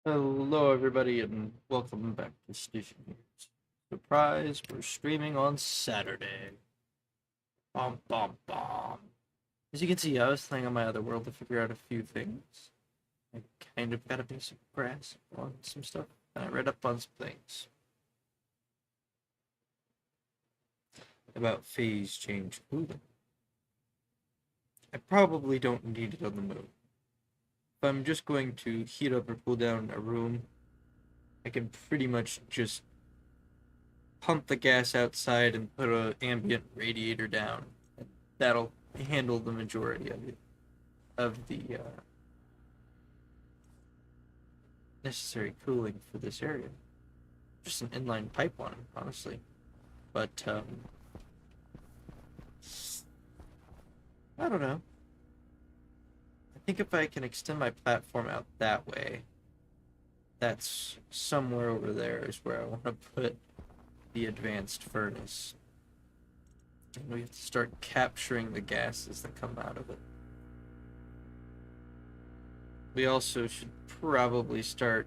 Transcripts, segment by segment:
Hello, everybody, and welcome back to Stationeers. Surprise, we're streaming on Saturday. Bom, bom, bom. As you can see, I was playing on my other world to figure out a few things. I kind of got a basic grasp on some stuff, and I read up on some things about phase change cooling. I probably don't need it on the moon. If I'm just going to heat up or cool down a room, I can pretty much just pump the gas outside and put an ambient radiator down. That'll handle the majority of the necessary cooling for this area. Just an inline pipe one, honestly. But I don't know. I think if I can extend my platform out that way, that's somewhere over there is where I want to put the advanced furnace. And we have to start capturing the gases that come out of it. We also should probably start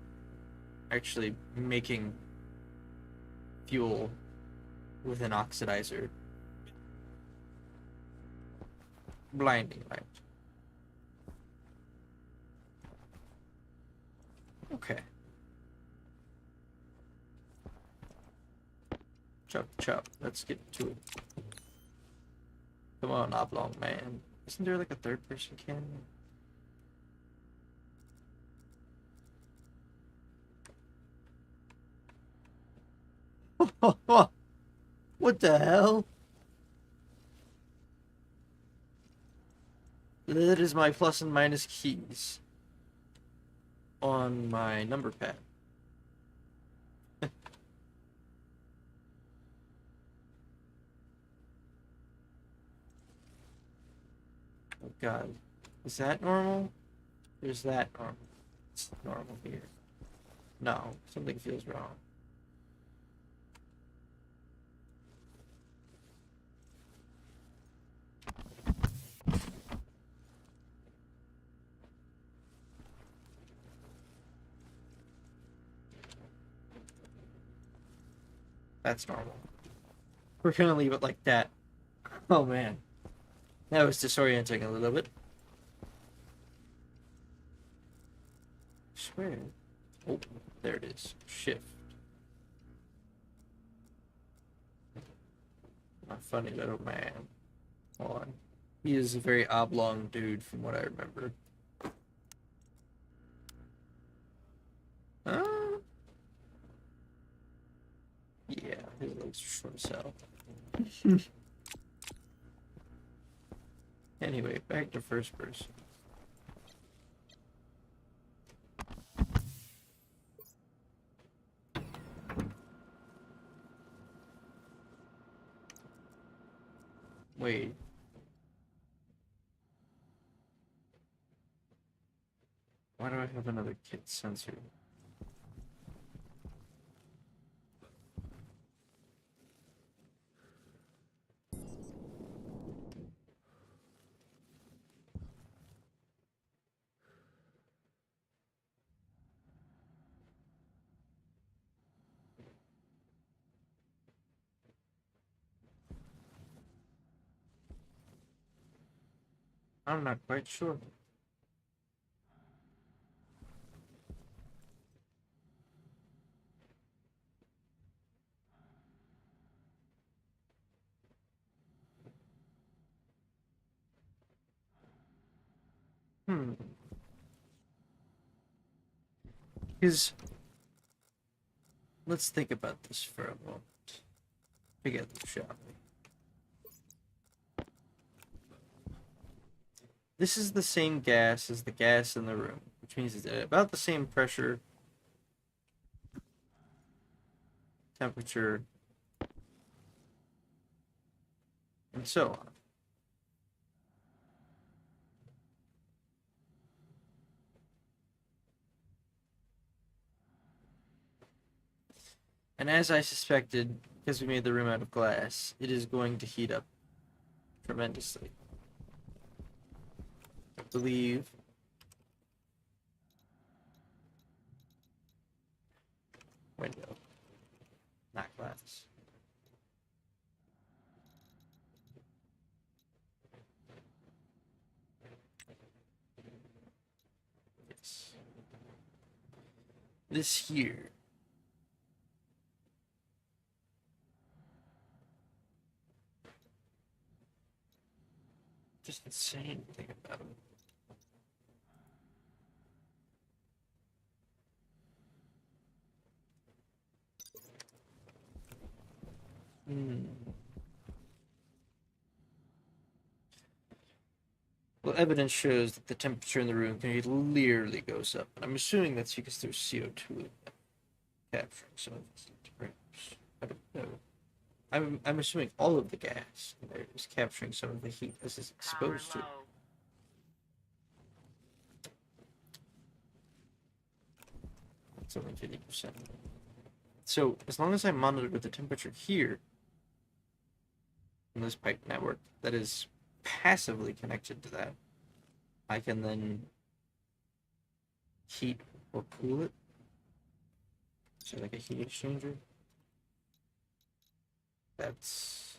actually making fuel with an oxidizer. Blinding light. Okay. Chop, chop. Let's get to it. Come on, Oblong Man. Isn't there like a third-person camera? What the hell? That is my plus and minus keys on my number pad. Oh god. Is that normal? Or is that normal? It's normal here. No, something feels wrong. That's normal. We're gonna leave it like that. Oh man. That was disorienting a little bit. I swear. Oh, there it is. Shift. My funny little man. Hold on. He is a very oblong dude from what I remember. Uh, yeah, his legs are short as hell. Anyway, back to first person. Wait. Why do I have another kit sensor? I'm not quite sure. Hmm. Because let's think about this for a moment. Together, shall we? This is the same gas as the gas in the room, which means it's at about the same pressure, temperature, and so on. And as I suspected, because we made the room out of glass, it is going to heat up tremendously. I believe window, not glass. Yes. This here. Just insane thing about it. Well, evidence shows that the temperature in the room clearly goes up. And I'm assuming that's because there's CO2 capturing some of this heat, perhaps. I don't know. I'm assuming all of the gas in there is capturing some of the heat as it's exposed to it. It's only 50%. So as long as I monitor the temperature here in this pipe network that is passively connected to that, I can then heat or cool it. So like a heat exchanger. That's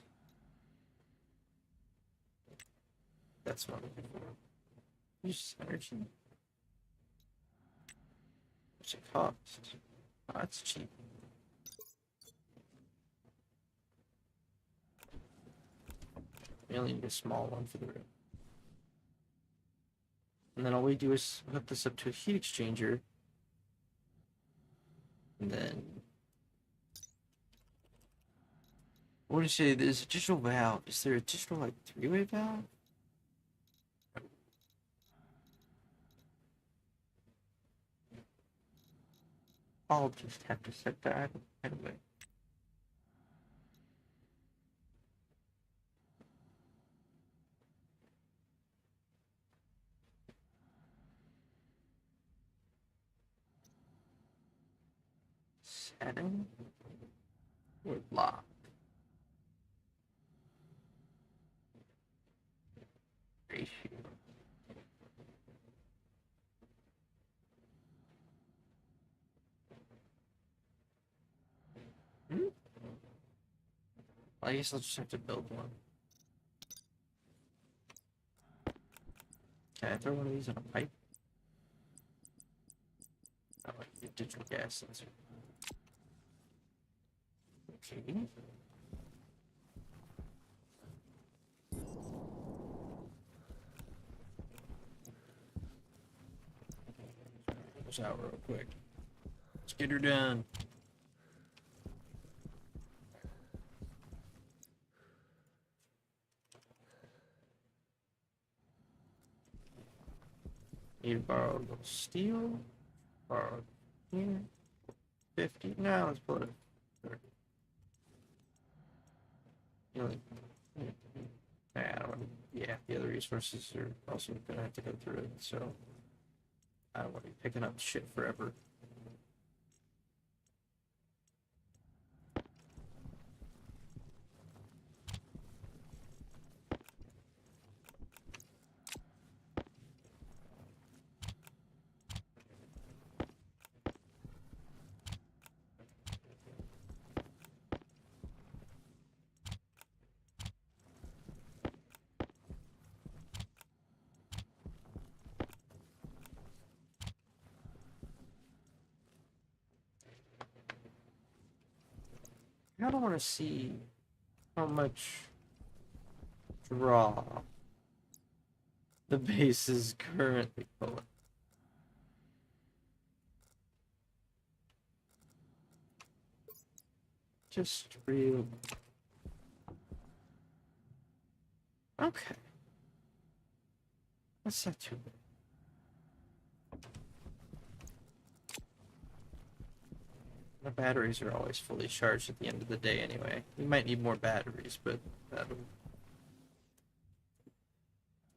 what I'm looking for. Use energy. What's it cost? Oh, that's cheap. We only need a small one for the room. And then all we do is hook this up to a heat exchanger. And then what do you say? There's a digital valve. Is there a digital like three-way valve? I'll just have to set that anyway. Setting or lock. Ratio. I guess I'll just have to build one. Can I throw one of these in a pipe? I like the digital gas sensor. Okay. Goes out real quick. Let's get her done. Need to borrow a little steel. Borrow here. 50. No, let's put it. 30. You know, I don't want to, yeah, the other resources are also gonna have to go through it, so I don't want to be picking up shit forever. I don't want to see how much draw the base is currently pulling. Just real. Okay. That's not too bad. The batteries are always fully charged at the end of the day anyway. We might need more batteries, but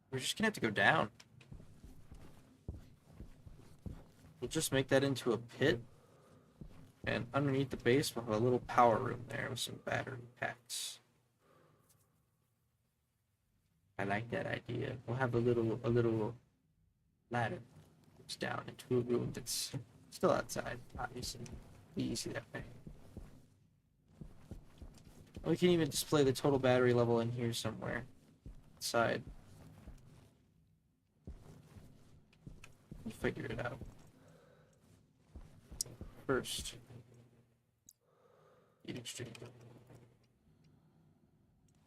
we're just gonna have to go down. We'll just make that into a pit, and underneath the base we'll have a little power room there with some battery packs. I like that idea. We'll have a little ladder that's down into a room that's still outside, obviously. Be easy that way. We can even display the total battery level in here somewhere. Side. We'll figure it out. First. Heat exchanger.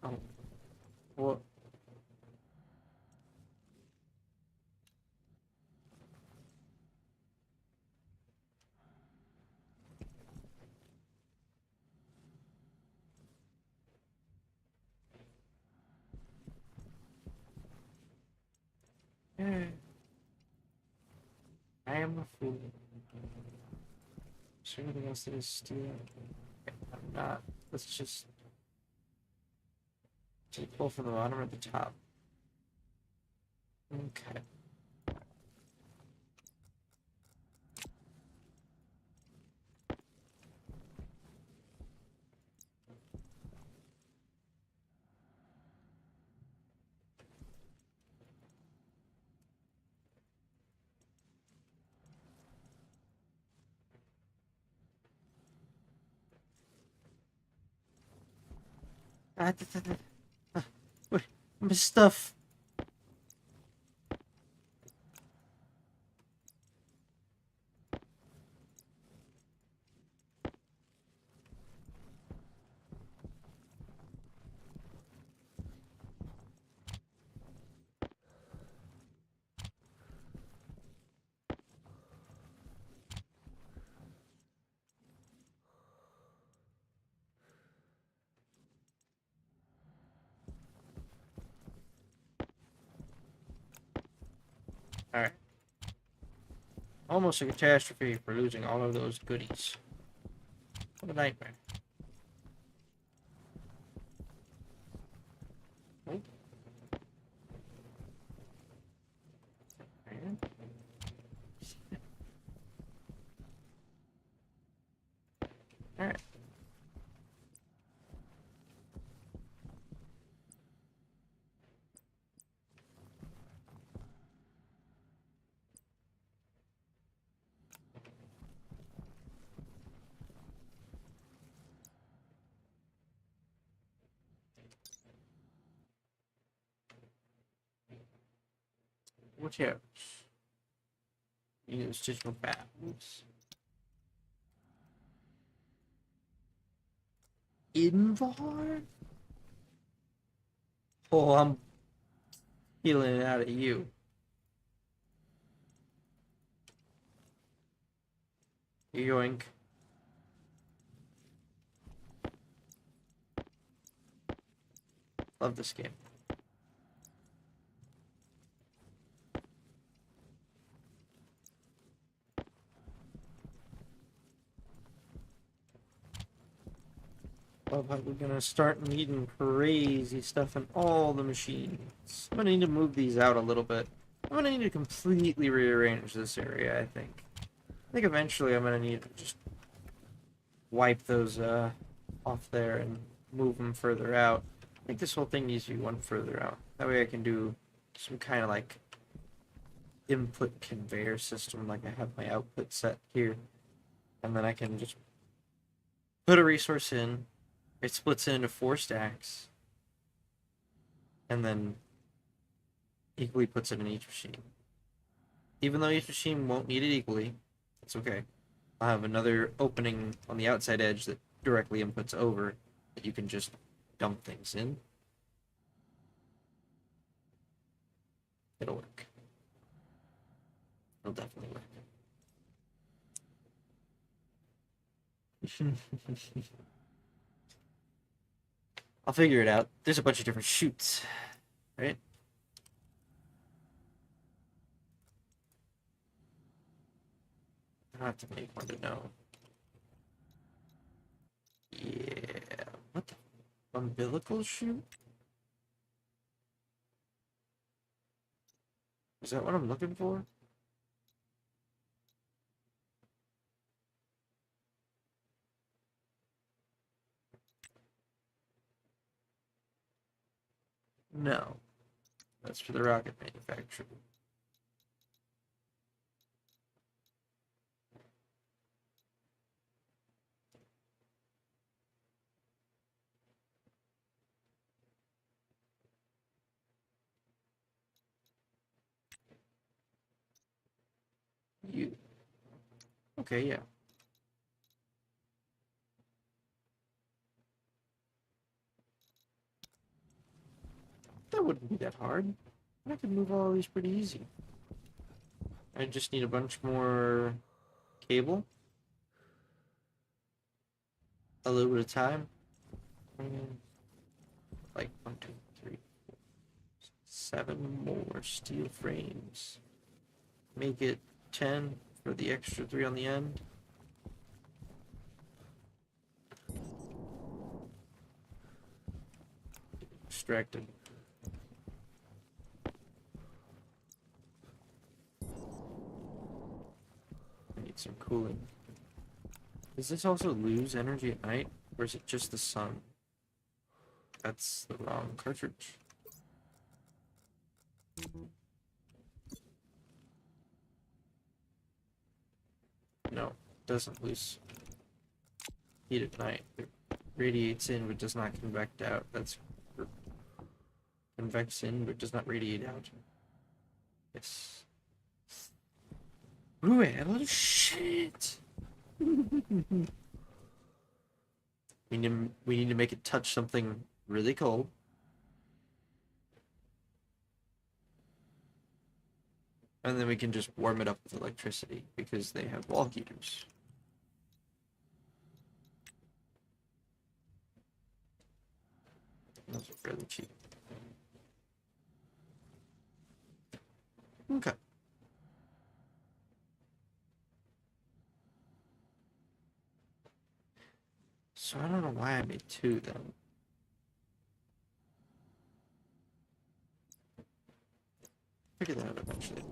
Oh. What? I am a fool. Is there anything else that is stealing? I'm not. Let's just take pull from the bottom or the top. Okay. What? My stuff. Alright. Almost a catastrophe for losing all of those goodies. What a nightmare. Oh. Alright. What else? Use digital valves. Invar? Oh, I'm peeling it out of you. Yoink. Love this game. Love how we're gonna start needing crazy stuff in all the machines. I'm gonna need to move these out a little bit. I'm gonna need to completely rearrange this area, I think. I think eventually I'm gonna need to just wipe those off there and move them further out. I think this whole thing needs to be one further out. That way I can do some kind of like input conveyor system, like I have my output set here. And then I can just put a resource in. It splits it into 4 stacks. And then equally puts it in each machine. Even though each machine won't need it equally, it's okay. I'll have another opening on the outside edge that directly inputs over that you can just dump things in. It'll work. It'll definitely work. I'll figure it out. There's a bunch of different chutes, right? I have to make one to know. Yeah. What the? Umbilical chute? Is that what I'm looking for? No. That's for the rocket manufacturer. You. Okay, yeah. That wouldn't be that hard. I could move all these pretty easy. I just need a bunch more cable. A little bit of time. Like 1, 2, 3, 7 more steel frames. Make it 10 for the extra 3 on the end. Extracted. I need some cooling. Does this also lose energy at night, or is it just the sun? That's the wrong cartridge. No, it doesn't lose heat at night. It radiates in but does not convect out. That's convects in but does not radiate out. Yes. Ooh, little shit. We need to make it touch something really cold. And then we can just warm it up with electricity because they have wall heaters. Those are fairly cheap. Okay. So I don't know why I made 2 then. Figure that out eventually.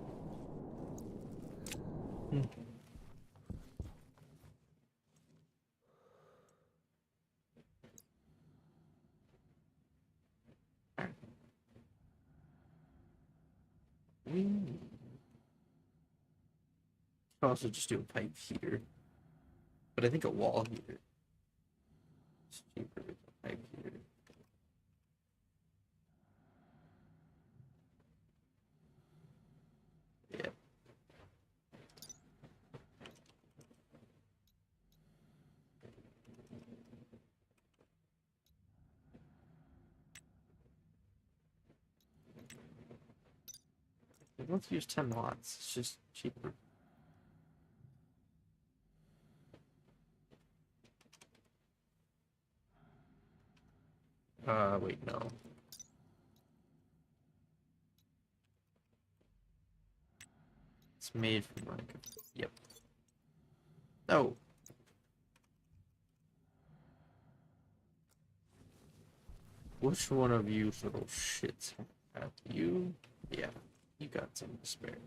Alright. We could also just do a pipe heater. But I think a wall heater is cheaper than a pipe heater. Yeah. Let's use 10 watts. It's just cheaper. Wait, no. It's made from like, yep. Oh. Which one of you little shits have you? Yeah, you got some to spare.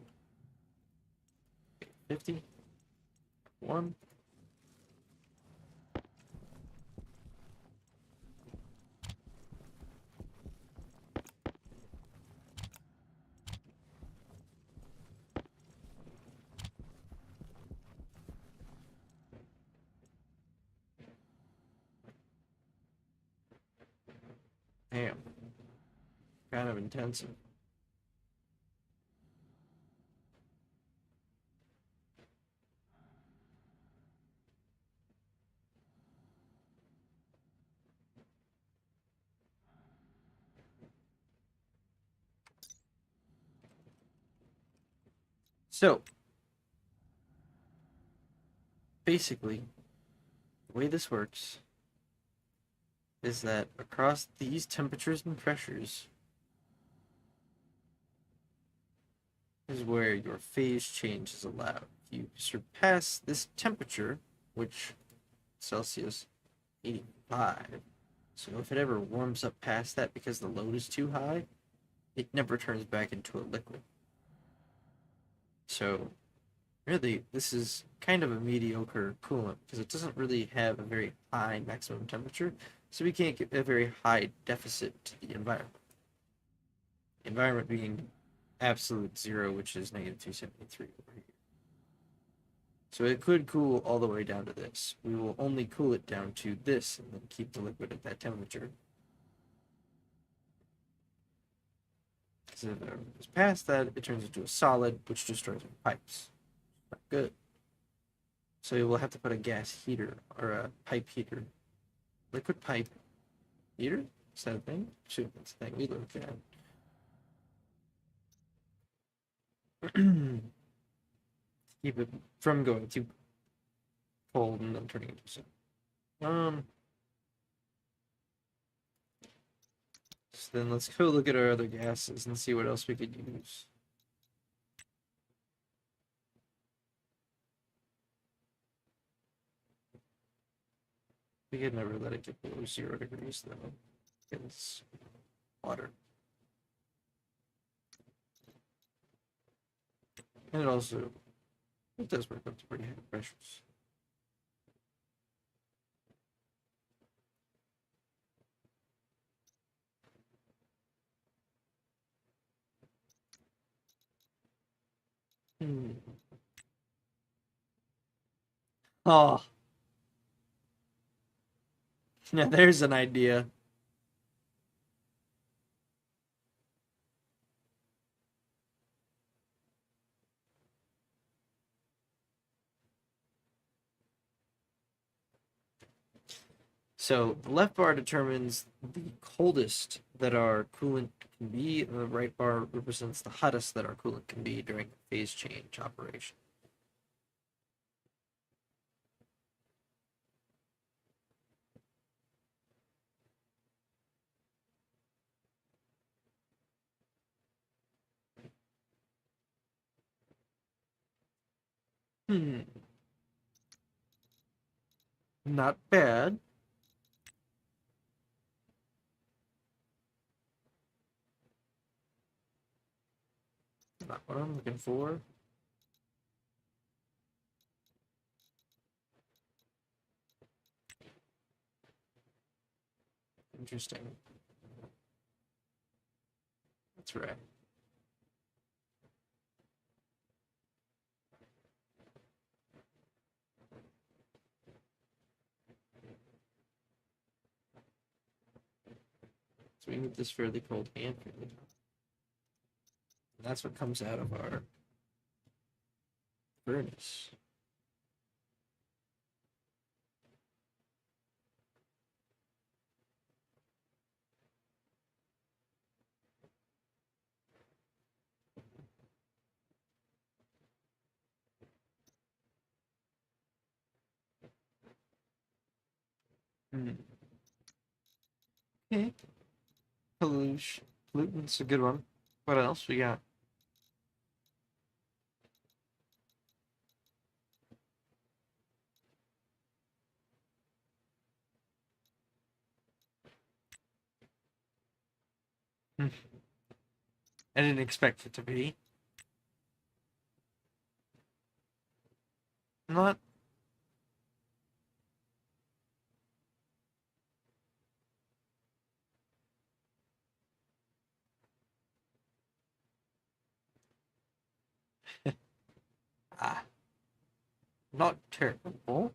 50? 1? Damn. Kind of intensive. So, basically, the way this works is that across these temperatures and pressures is where your phase change is allowed. If you surpass this temperature, which Celsius 85, so if it ever warms up past that because the load is too high, it never turns back into a liquid. So really, this is kind of a mediocre coolant because it doesn't really have a very high maximum temperature, so we can't get a very high deficit to the environment. The environment being absolute zero, which is negative 273 over here. So it could cool all the way down to this. We will only cool it down to this and then keep the liquid at that temperature. Because if it goes past that, it turns into a solid, which destroys our pipes. Good. So we'll have to put a gas heater or a pipe heater. Liquid pipe heater? Is that a thing? Shoot, that's a thing we looked at. Keep it from going too cold and then turning into soup. So then let's go look at our other gases and see what else we could use. We could never let it get below 0 degrees though. It's water. And it also it does work up to pretty high pressures. Hmm. Oh, yeah, there's an idea. So the left bar determines the coldest that our coolant can be, and the right bar represents the hottest that our coolant can be during the phase change operation. Hmm, not bad. Not what I'm looking for. Interesting. That's right. So we need this fairly cold and fairly hot. And that's what comes out of our furnace. Hmm. Okay. Pollution's a good one. What else we got? Hmm. I didn't expect it to be. Not. Ah, not terrible.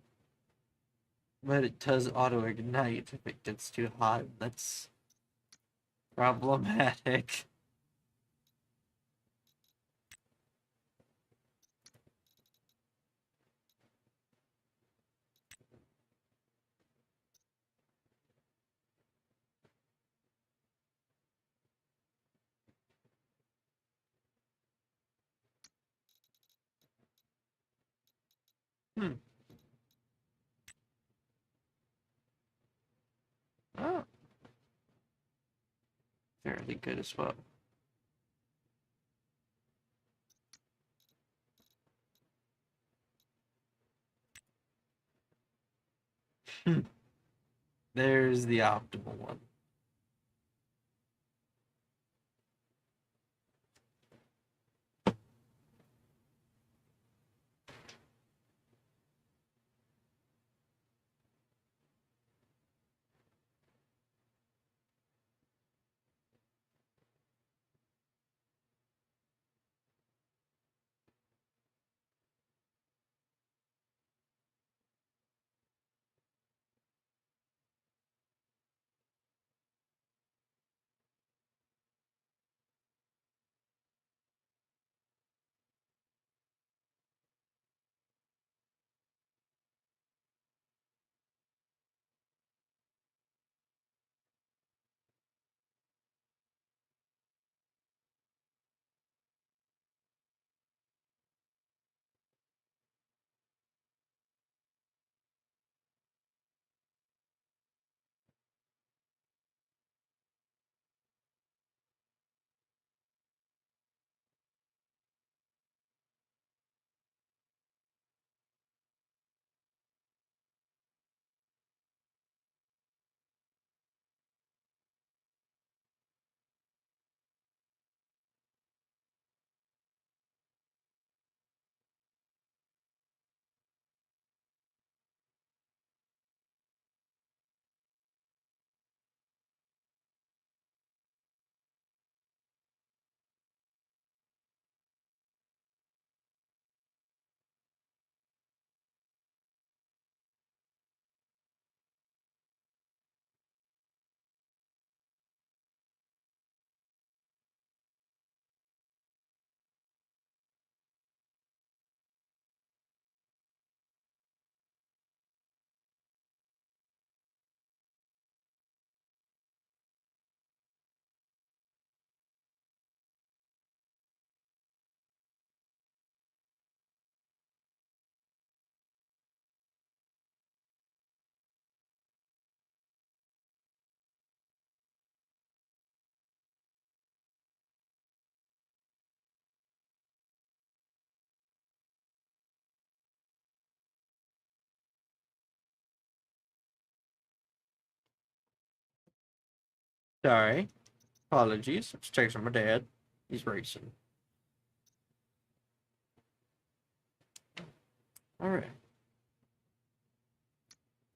But it does auto ignite if it gets too hot. That's problematic. Hmm. Oh, fairly good as well. Hmm. There's the optimal one. Sorry. Apologies. It's text from my dad. He's racing. Alright.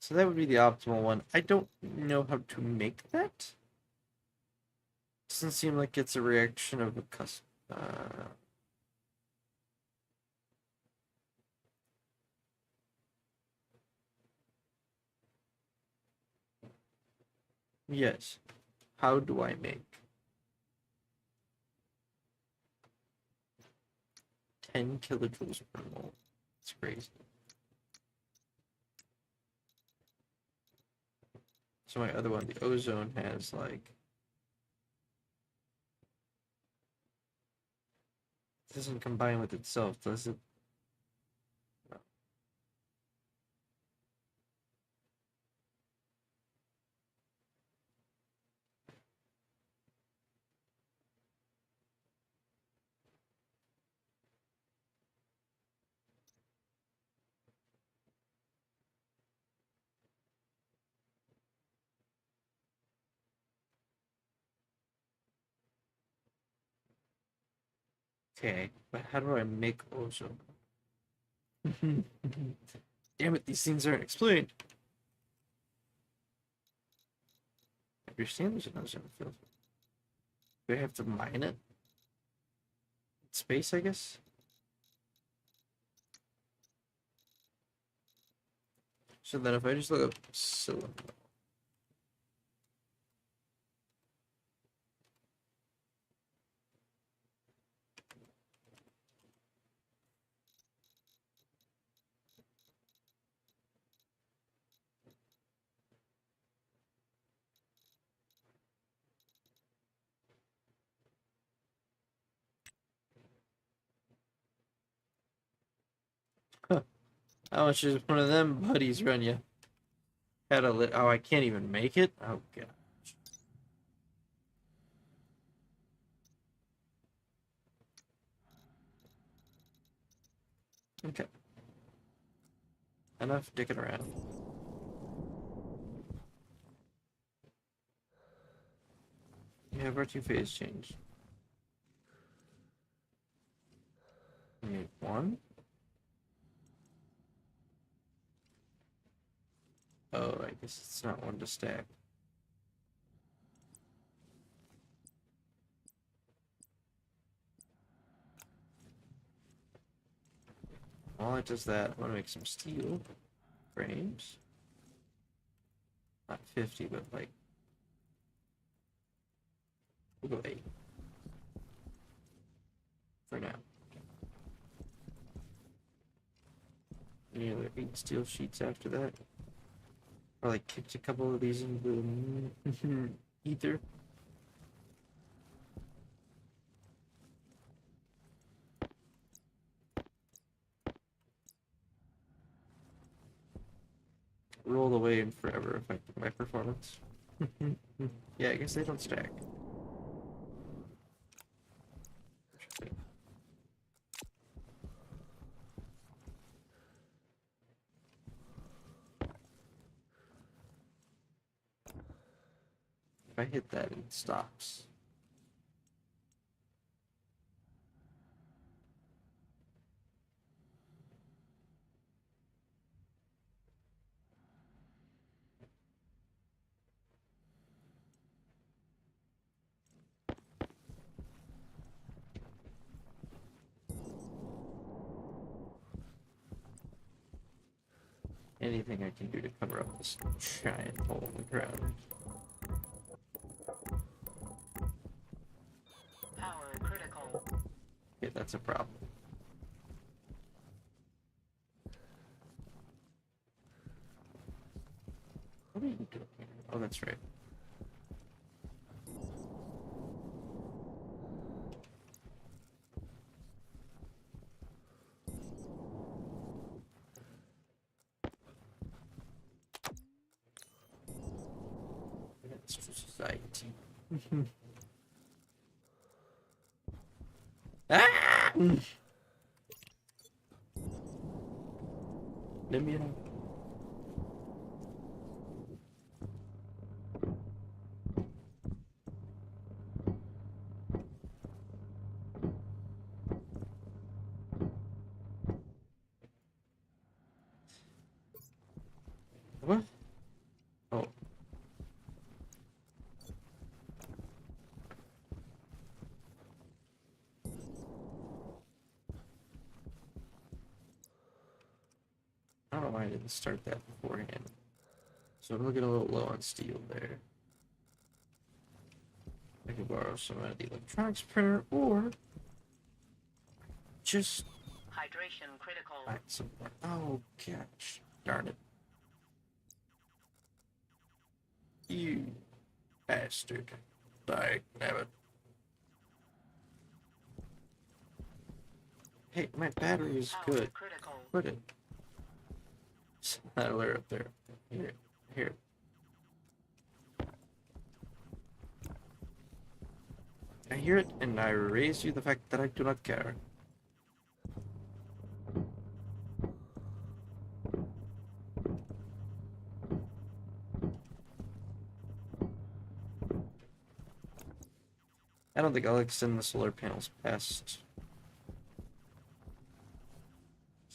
So that would be the optimal one. I don't know how to make that. Doesn't seem like it's a reaction of a custom. Yes. How do I make 10 kilojoules per mole? It's crazy. So my other one, the ozone, has like. It doesn't combine with itself, does it? No. Okay, but how do I make ozone? Damn it, these things aren't explained. I understand there's an ozone filter. Do I have to mine it? Space, I guess? So then if I just look up cylinder. Huh. How much does one of them buddies run you? Had a lit. Oh, I can't even make it? Oh, God. Okay. Enough dicking around. You have our two phase change. We need one. Oh, I guess it's not one to stack. While it does that, I want to make some steel frames. Not 50, but like. We'll go 8. For now. Any other 8 steel sheets after that? Or like kicked a couple of these into the ether. Roll away and forever affecting my performance. Yeah, I guess they don't stack. If I hit that, it stops. Anything I can do to cover up this giant hole in the ground. Power critical. Yeah, that's a problem. What are you doing here? Oh, that's right. That's society. Ah! Let me know. why I didn't start that beforehand. So I'm looking a little low on steel there. I could borrow some out of the electronics printer or just Hydration critical. find some more. Oh gosh, darn it. You bastard. Die, nabbit. Hey, my battery is Power good. critical. Put it. Somewhere up there. Here. Here. I hear it, and I raise you the fact that I do not care. I don't think I'll extend the solar panels past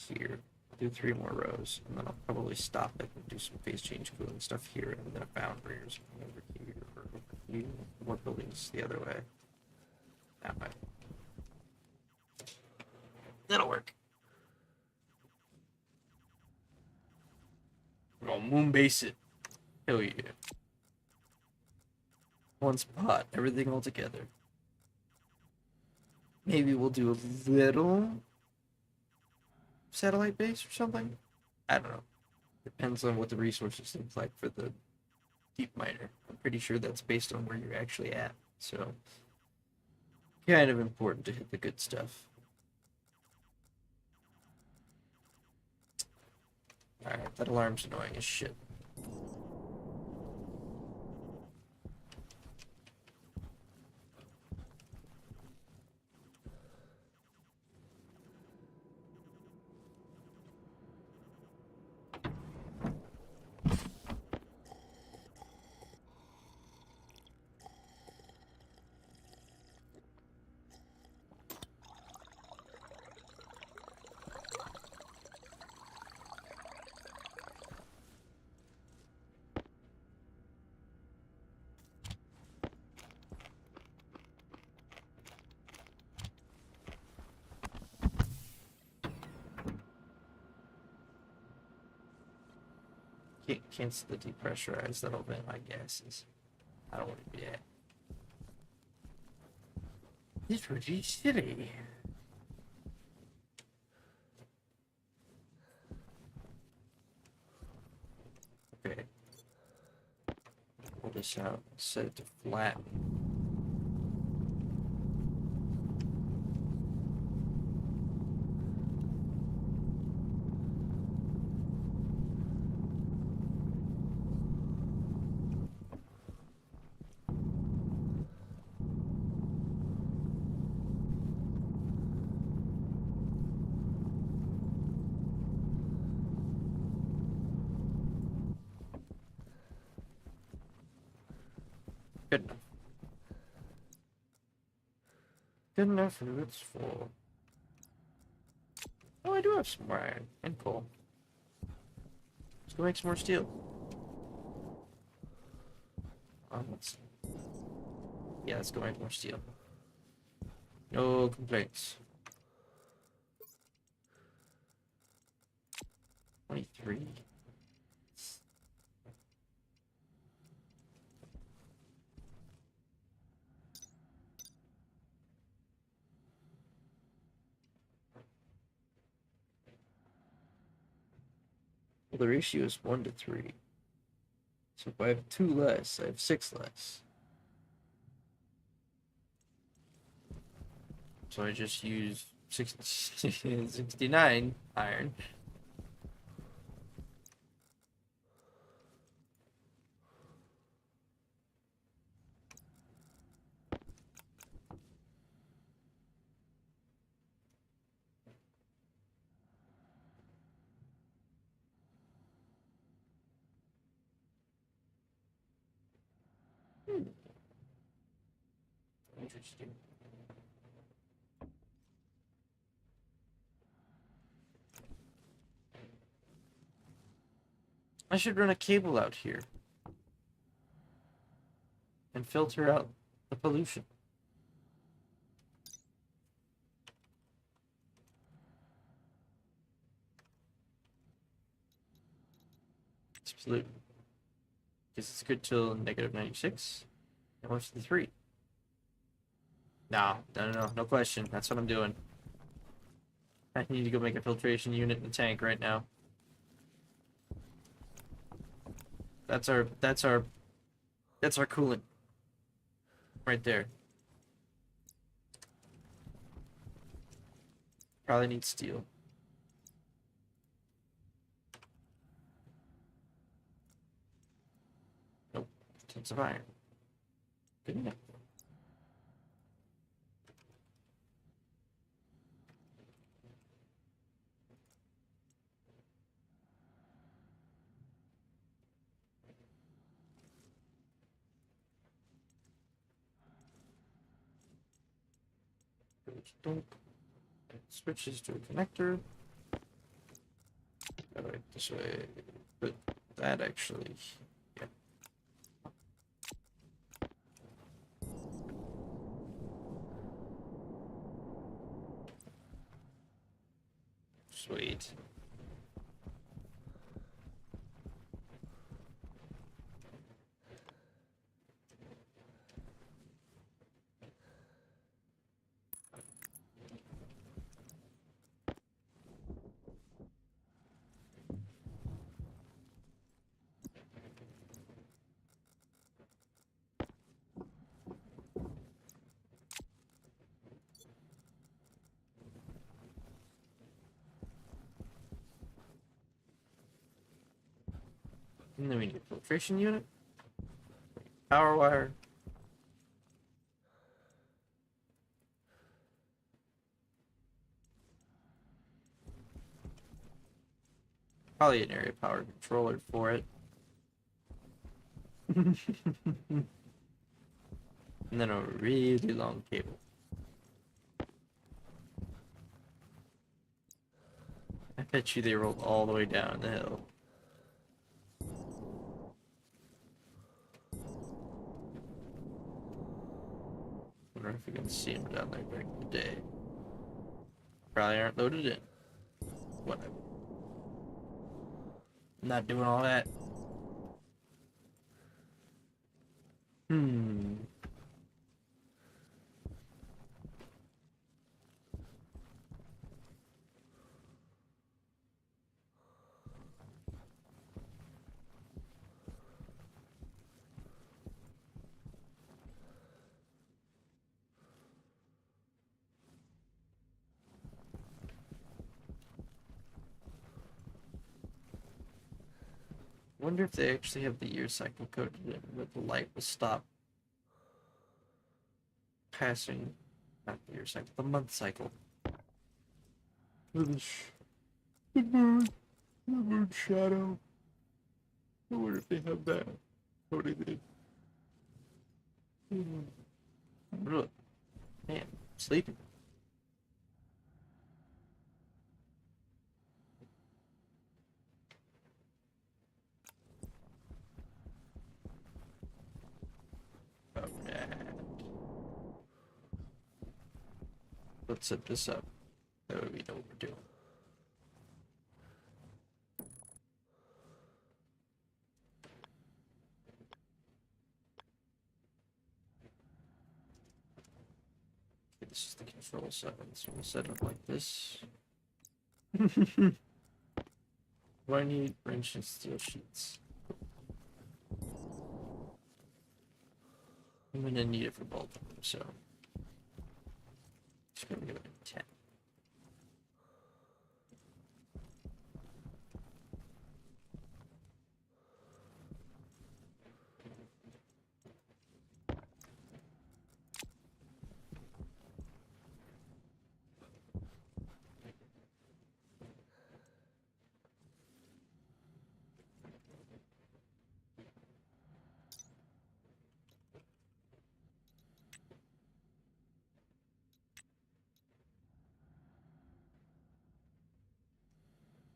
here. Do 3 more rows, and then I'll probably stop it and do some phase change cooling stuff here, and then a foundry or something over here, or over here. More buildings the other way. That way. That'll work. We're gonna moon base it. Hell yeah. One spot, everything all together. Maybe we'll do a little satellite base or something. I don't know. Depends on what the resources look like for the deep miner. I'm pretty sure that's based on where you're actually at. So, kind of important to hit the good stuff. Alright, that alarm's annoying as shit. Can't cancel the depressurize, that'll vent my gases. I don't want to do that. This would be silly. Okay. Pull this out, set it to flat. Good enough. Good enough for it's full. Oh, I do have some more iron and coal. Let's go make some more steel. Yeah, let's go make more steel. No complaints. 23. Well, the ratio is 1 to 3. So if I have 2 less, I have 6 less. So I just use 69 iron. Interesting. I should run a cable out here and filter out the pollution. Absolute. Because it's good till negative 96. And what's the 3? No, no question. That's what I'm doing. I need to go make a filtration unit in the tank right now. That's our coolant. Right there. Probably need steel. Nope. Tons of iron. Good enough. Don't. It switches to a connector. Go right this way. But that actually. Yeah. Sweet. And then we need a filtration unit. Power wire. Probably an area power controller for it. And then a really long cable. I bet you they rolled all the way down the hill. Wonder if we can see them down there during the day. Probably aren't loaded in. Whatever. I'm not doing all that. Wonder if they actually have the year cycle coded in where the light will stop passing, not the year cycle, the month cycle. The moon shadow. I wonder if they have that coded in. Really? Man, I'm sleeping. Oh, man. Let's set this up. That way we know what we're doing. Okay, this is the control setting, so we'll set it like this. Do I need wrench and steel sheets? I'm gonna need it for both of them, so just gonna give it a 10.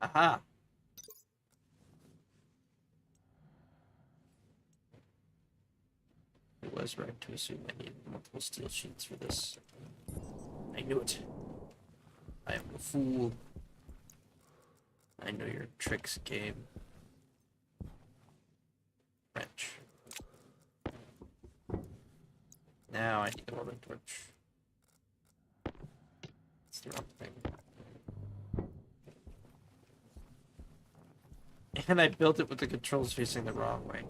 Aha! It was right to assume I needed multiple steel sheets for this. I knew it. I am a fool. I know your tricks, game. Now I need a welding torch. It's the wrong thing. And I built it with the controls facing the wrong way.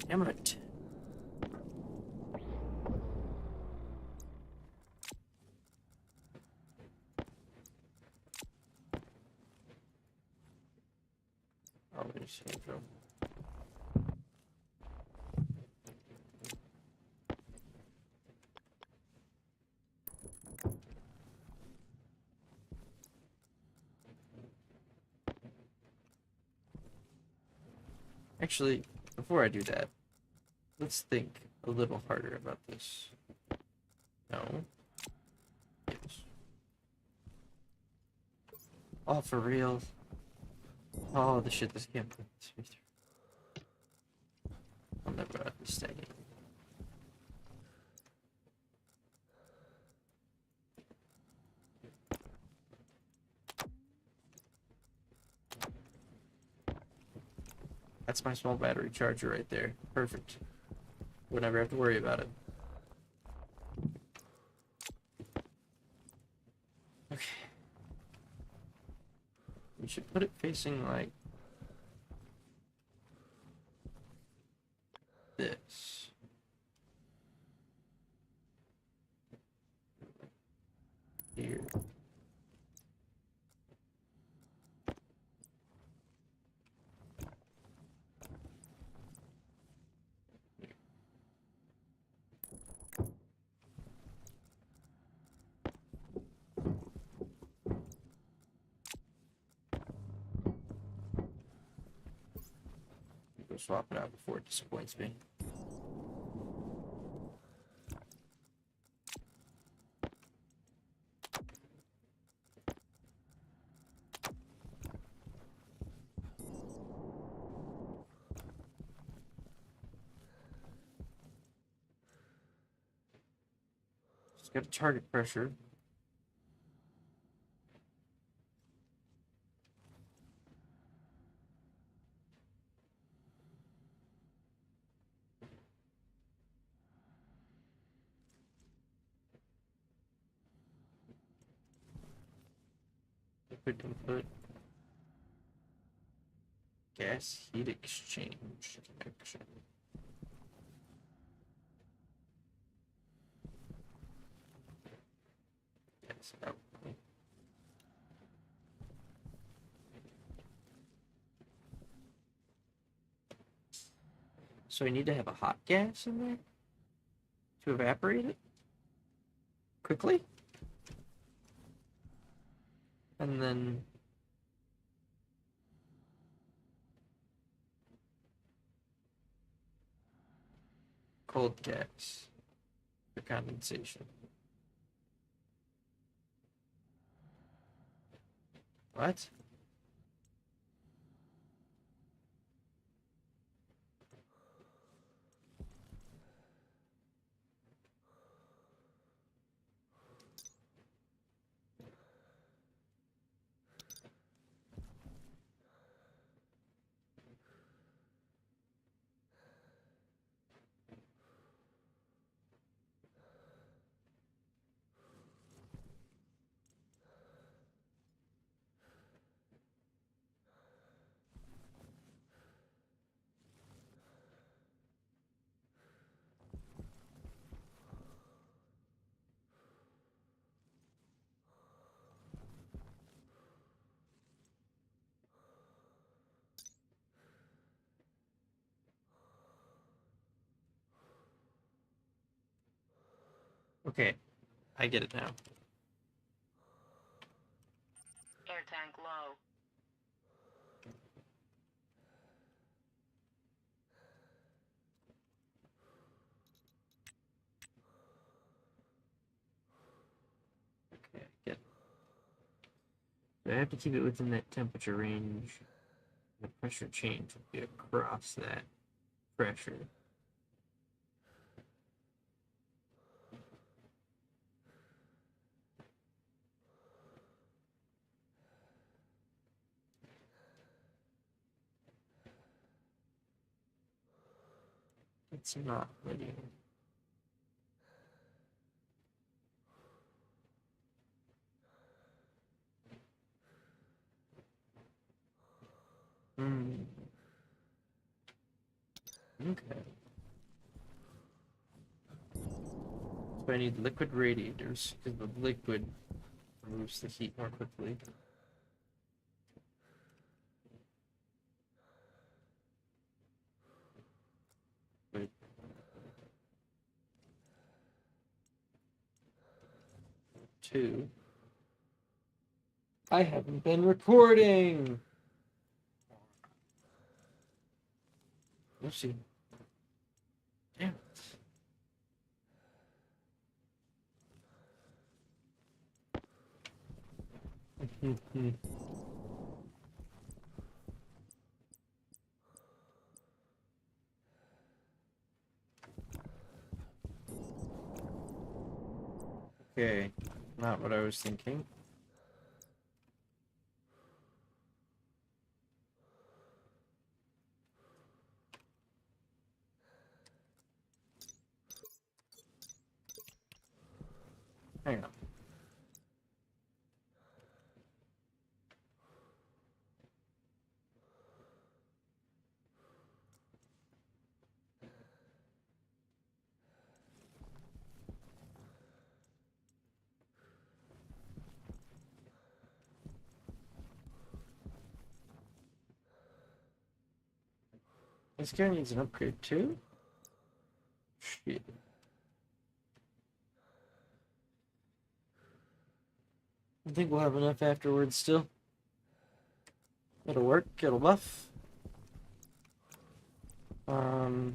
Damn it. Oh, there's intro. Actually, before I do that, let's think a little harder about this. No. Yes. Oh, for real? Oh, the shit this game puts me through. I'll never understand it. That's my small battery charger right there. Perfect. Would never have to worry about it. Okay. We should put it facing like this. Here. Go swap it out before it disappoints me. Just got a target pressure. Liquid input. Gas heat exchange connection. Yes, probably. So I need to have a hot gas in there to evaporate it quickly, and then cold gas for condensation. What? Okay, I get it now. Air tank low. Okay, I get it. So I have to keep it within that temperature range. The pressure change will be across that pressure. It's not linear. Okay. So I need liquid radiators because the liquid removes the heat more quickly. Wait. 2. I haven't been recording. Oopsie. Damn it. Okay, not what I was thinking. Hang on. This guy needs an upgrade too? Shit. I think we'll have enough afterwards still. It'll work, it'll buff.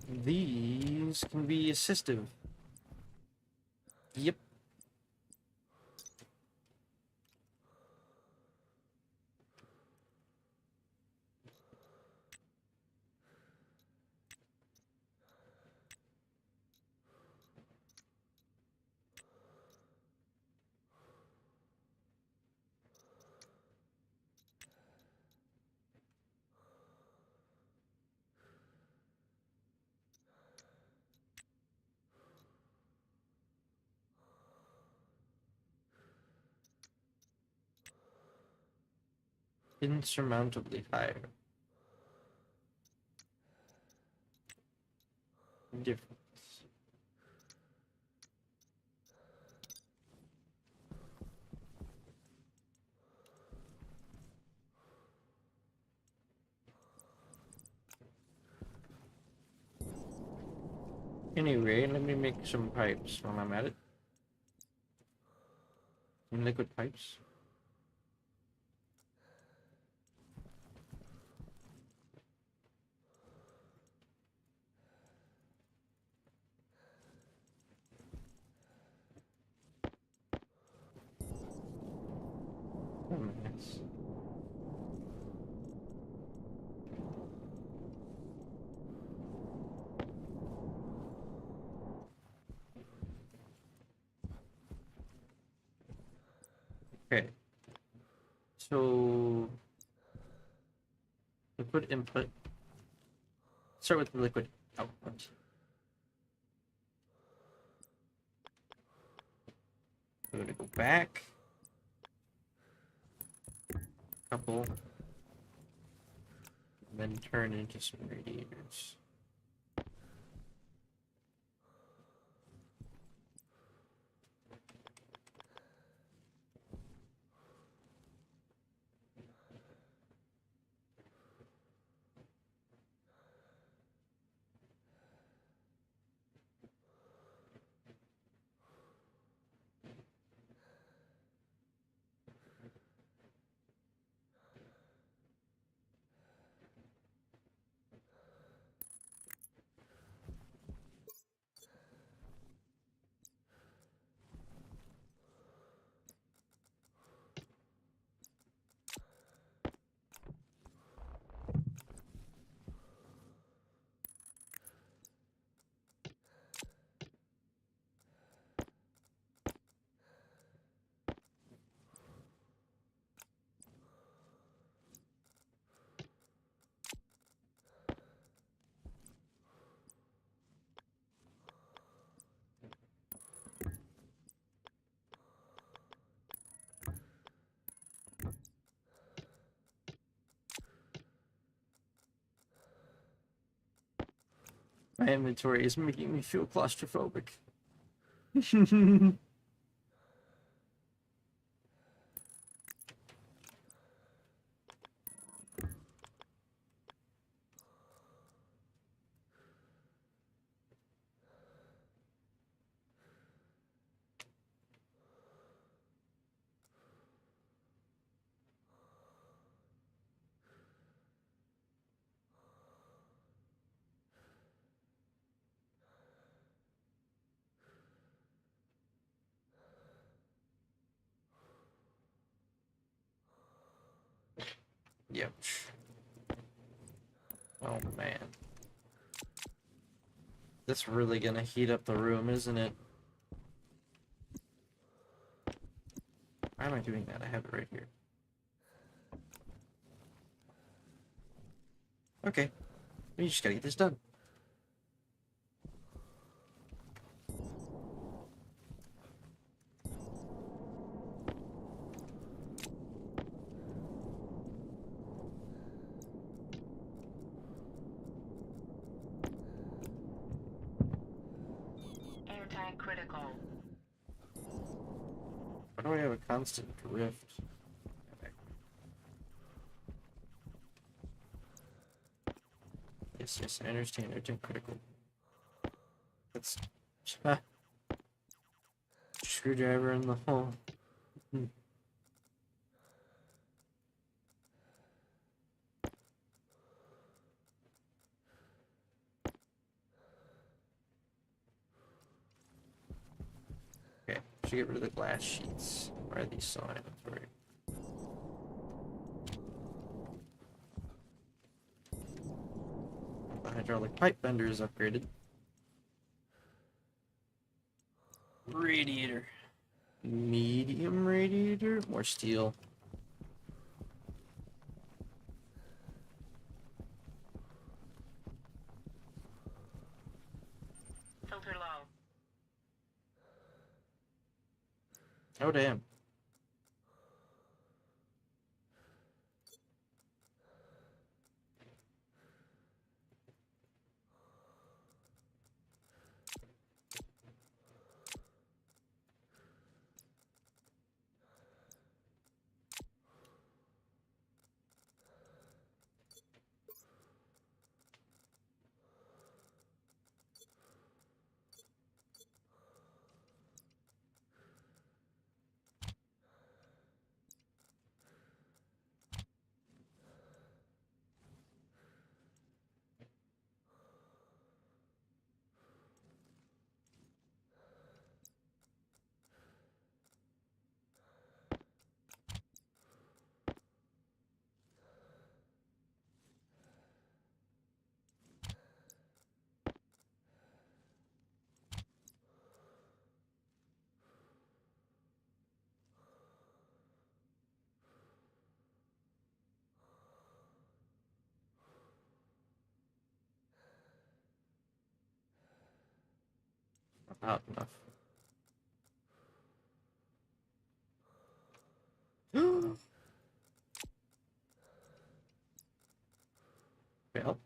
These can be assistive. Yep. Insurmountably higher. Difference. Anyway, let me make some pipes while I'm at it. Some liquid pipes. Oh, nice. Okay. So liquid input. Start with the liquid output. We're gonna go back. Couple. And then turn into some radiators. My inventory is making me feel claustrophobic. Yep. Oh man. That's really gonna heat up the room, isn't it? Why am I doing that? I have it right here. Okay. We just gotta get this done. Air tank critical. Why do I have a constant drift? Yes, yes, I understand. Urgent critical. That's screwdriver in the hole. Okay, should get rid of the glass sheets. Why are these so inventory? The hydraulic pipe bender is upgraded. Radiator. Medium radiator? More steel. Filter low. Oh, damn. Not enough. Well,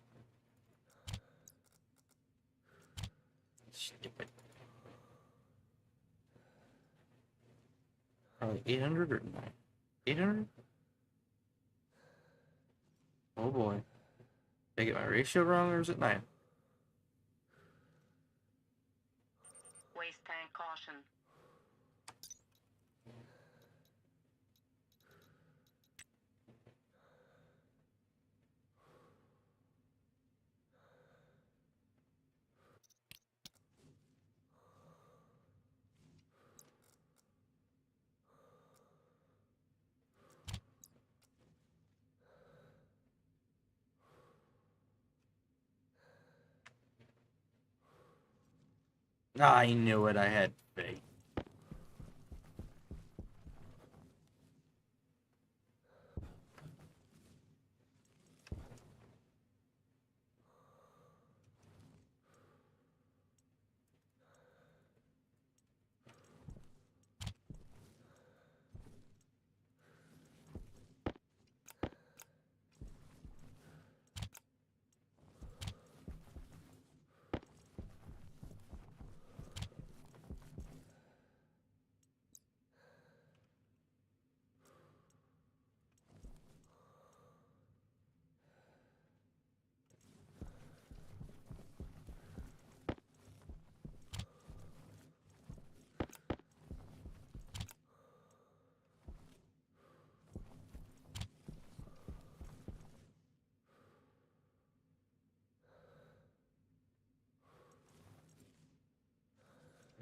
stupid. Probably 800 or 9? 800? Oh boy. Did I get my ratio wrong or is it 9? Waste tank caution. I knew it. I had faith.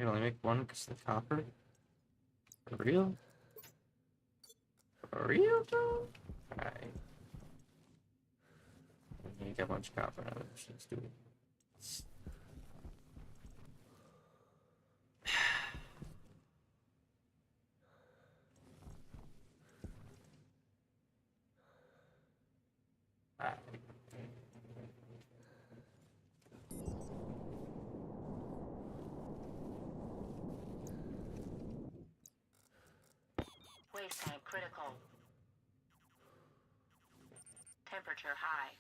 can only make one because of the copper? For real? For real, though? Alright. We need to get a bunch of copper now. Let's do it. Alright. Waste tank critical. Temperature high.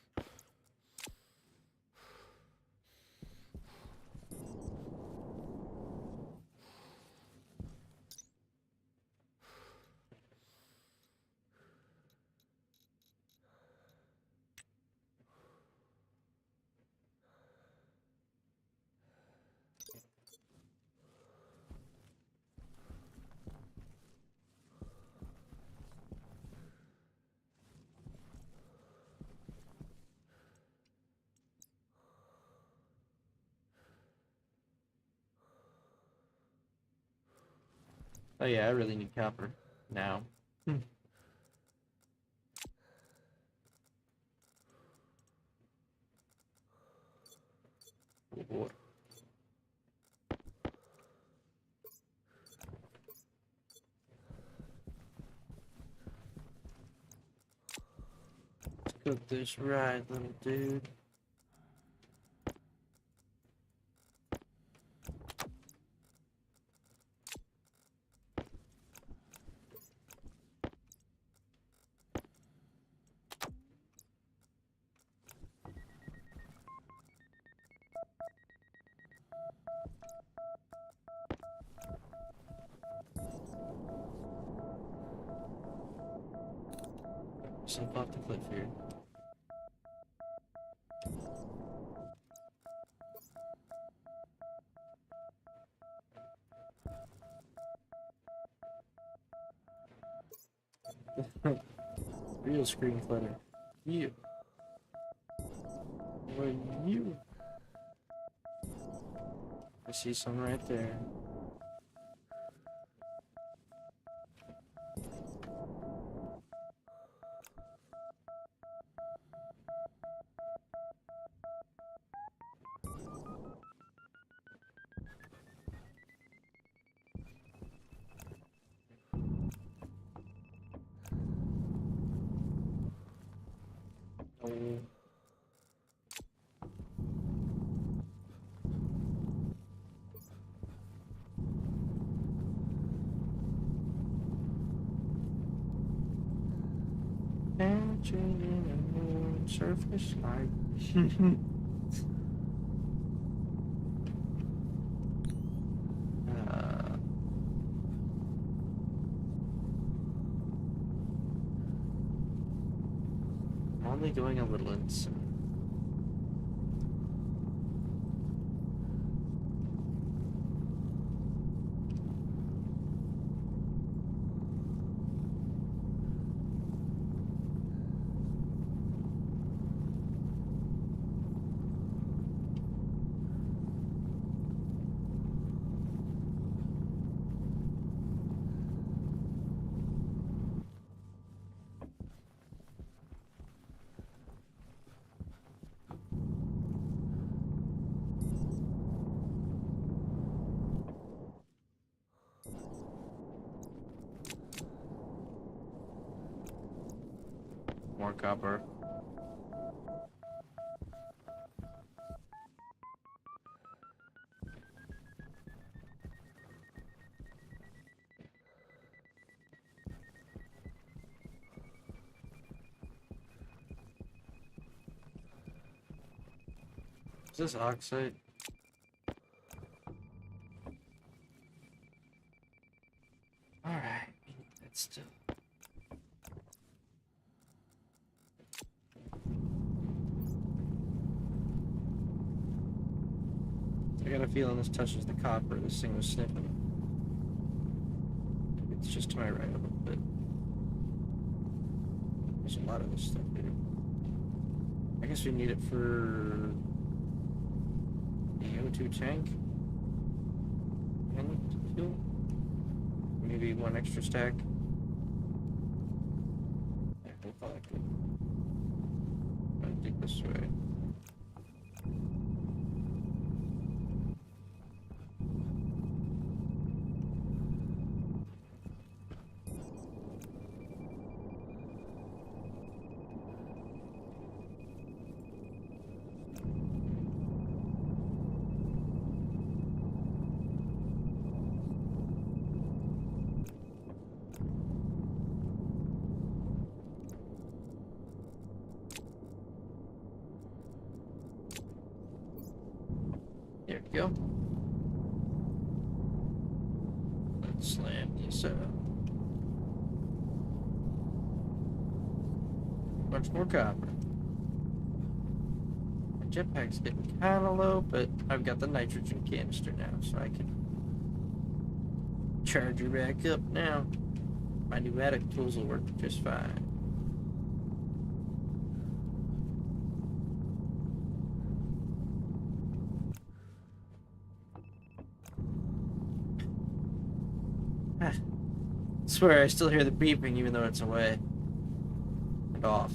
Oh yeah, I really need copper now. Oh, let's cook this right, little dude. Jump off the cliff here. Real screen clutter. You. Where you? I see some right there. Oh. Dancing in a moon surface light. I'm only going a little insane. More copper. Is this oxide? Alright, that's still. I got a feeling this touches the copper this thing was sniffing. It's just to my right a little bit. There's a lot of this stuff here. I guess we need it for the O2 tank. I need to do? Maybe one extra stack. Yeah, we'll collect it. I'm gonna dig this way. There we go. Let's slam this up. Much more copper. My jetpack's getting kind of low, but I've got the nitrogen canister now, so I can charge her back up now. My pneumatic tools will work just fine. I swear I still hear the beeping even though it's away and off.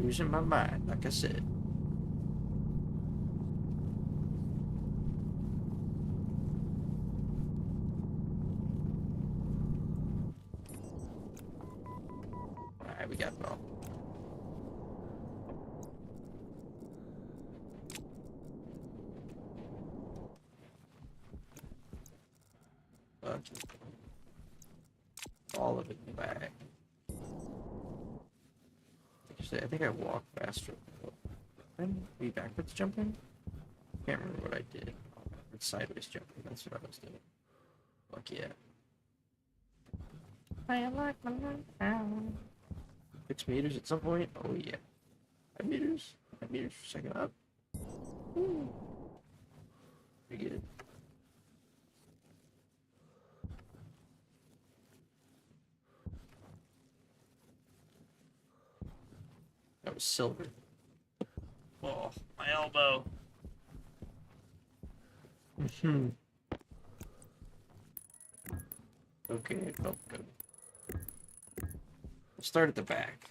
Using my mind, like I said. Alright, we got it all. Okay. All of it in the bag. Actually, I think I walk faster. Then be backwards jumping? Can't remember what I did. Backwards sideways jumping, that's what I was doing. Fuck yeah. I like my life now. 6 meters at some point? Oh yeah. 5 meters? 5 meters for second up. Ooh. Pretty good. That was silver. Oh, my elbow. Okay, it felt good. We'll start at the back.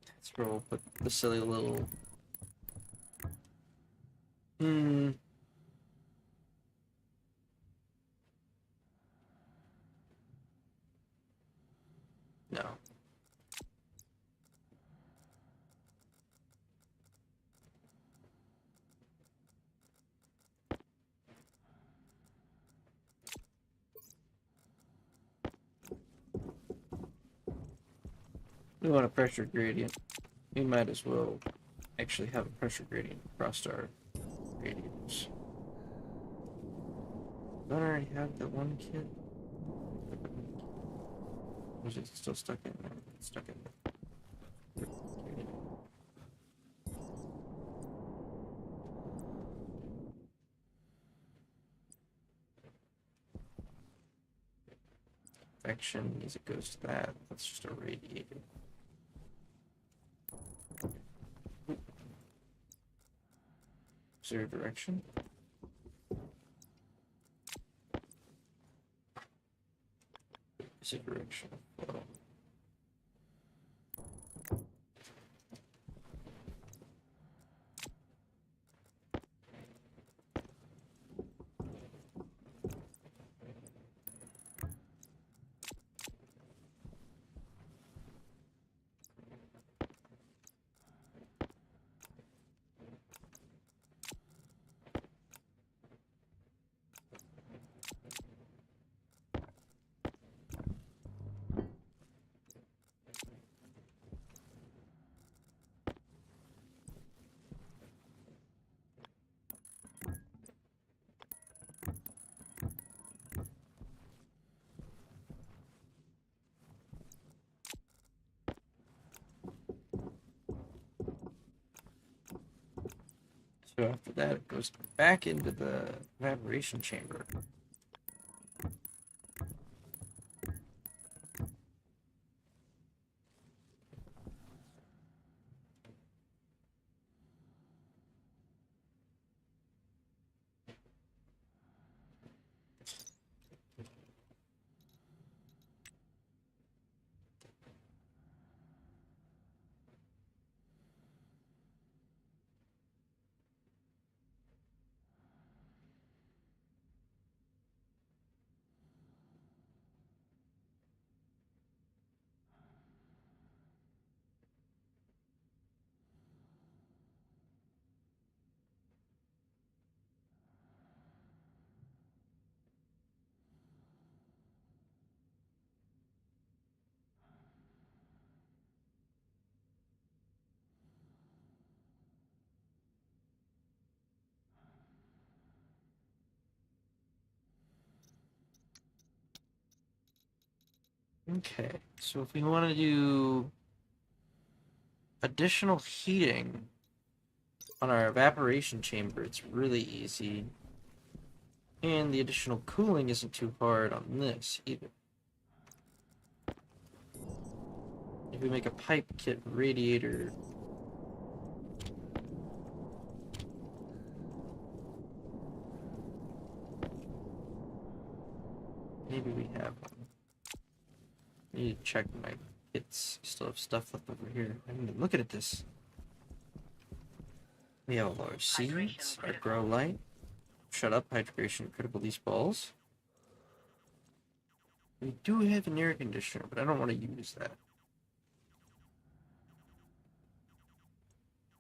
That's where we'll put the silly little... No. We want a pressure gradient. We might as well actually have a pressure gradient across our radius. Don't I already have the one kit? Or is it still stuck in there? It's stuck in there. Infection as it goes to that. That's just a radiator. Is there a direction? Is it direction? Well, so after that, it goes back into the evaporation chamber. Okay, so if we want to do additional heating on our evaporation chamber, it's really easy. And the additional cooling isn't too hard on this either. If we make a pipe kit radiator, maybe we have one. I need to check my kits. Still have stuff left over here. I haven't been looking at this. We have all our seeds, Hydration our critical. grow light. Shut up, hydration critical these balls. We do have an air conditioner, but I don't want to use that.